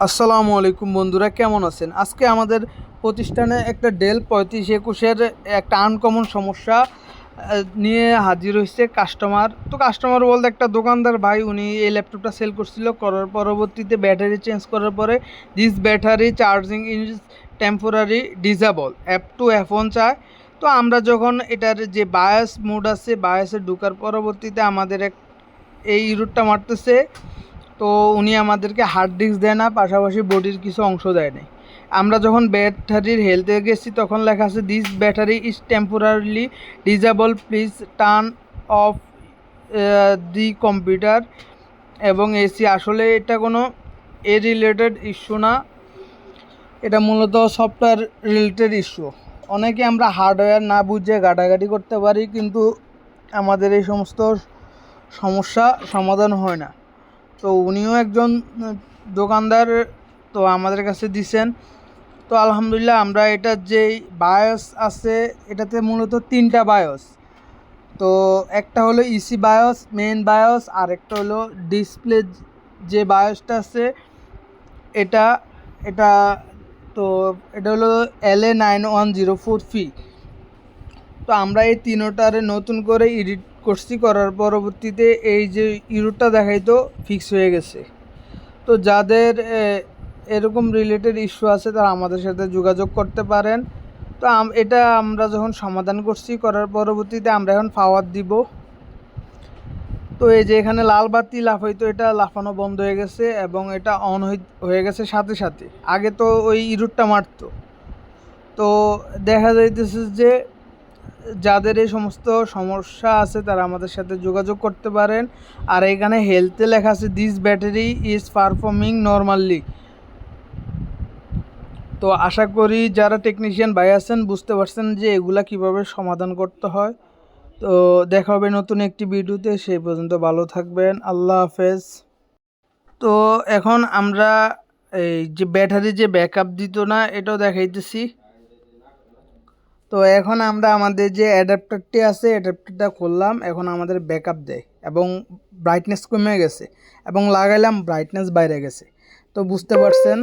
আসসালামু আলাইকুম বন্ধুরা, কেমন আছেন? আজকে আমাদের প্রতিষ্ঠানে একটা ডেল 3521-এর একটা আনকমন সমস্যা নিয়ে হাজির হয়েছে কাস্টমার। তো কাস্টমার বলতে একটা দোকানদার ভাই, উনি এই ল্যাপটপটা সেল করছিল, করার পরবর্তীতে ব্যাটারি চেঞ্জ করার পরে this battery charging is temporary disable F2 F1 চায়। তো আমরা যখন এটার যে বায়াস মোড আছে, বায়াসে ঢোকার পরবর্তীতে আমাদের এই ইরুটটা মারতেছে। তো উনি আমাদেরকে হার্ড ডিস্ক দেয় না, পাশাপাশি বডির কিছু অংশ দেয় নাই। আমরা যখন ব্যাটারির হেলথে গেছি তখন লেখা আছে this battery is temporarily disable, please turn of the computer এবং এসি। আসলে এটা কোনো রিলেটেড ইস্যু না, এটা মূলত সফটওয়্যার রিলেটেড ইস্যু। অনেকে আমরা হার্ডওয়্যার না বুঝে ঘাটাঘাটি করতে পারি, কিন্তু আমাদের এই সমস্ত সমস্যা সমাধান হয় না। তো উনিও একজন দোকানদার, তো আমাদের কাছে দিছেন। তো আলহামদুলিল্লাহ, আমরা এটার যেই বায়োস আছে, এটাতে মূলত 3টা বায়োস। তো একটা হলো ইসি বায়োস, মেন বায়োস, আর একটা হলো ডিসপ্লে যে বায়োসটা আছে এটা এটা তো এটা হলো LA9104P। তো আমরা এই তিনোটারে নতুন করে এডিট করছি, করার পরবর্তীতে এই যে ইরোরটা দেখাইতো ফিক্স হয়ে গেছে। তো যাদের এরকম রিলেটেড ইস্যু আছে তারা আমাদের সাথে যোগাযোগ করতে পারেন। তো এটা আমরা যখন সমাধান করছি, করার পরবর্তীতে আমরা এখন পাওয়ার দিব। তো এই যে এখানে লাল বাতি লাফাইতো, এটা লাফানো বন্ধ হয়ে গেছে এবং এটা অন হয়ে গেছে সাথে সাথে। আগে তো ওই ইরোরটা মারতো। তো দেখা যাইতেছে যে যাদের এই সমস্ত সমস্যা আছে তারা আমাদের সাথে যোগাযোগ করতে পারেন। আর এখানে হেলথে লেখা আছে this battery is performing normally. তো আশা করি যারা টেকনিশিয়ান ভাই আছেন বুঝতে পারছেন যে এগুলা কিভাবে সমাধান করতে হয়। তো দেখা হবে নতুন একটি ভিডিওতে, সেই পর্যন্ত ভালো থাকবেন, আল্লাহ হাফেজ। তো এখন আমরা এই যে ব্যাটারি যে ব্যাকআপ দিত না, এটাও দেখাইতেছি। তো এখন আমরা আমাদের যে অ্যাডাপ্টারটি আছে, অ্যাডাপ্টারটা খুললাম, এখন আমাদের ব্যাকআপ দেয় এবং ব্রাইটনেস কমে গেছে এবং লাগাইলাম, ব্রাইটনেস বাইরে গেছে। তো বুঝতে পারছেন।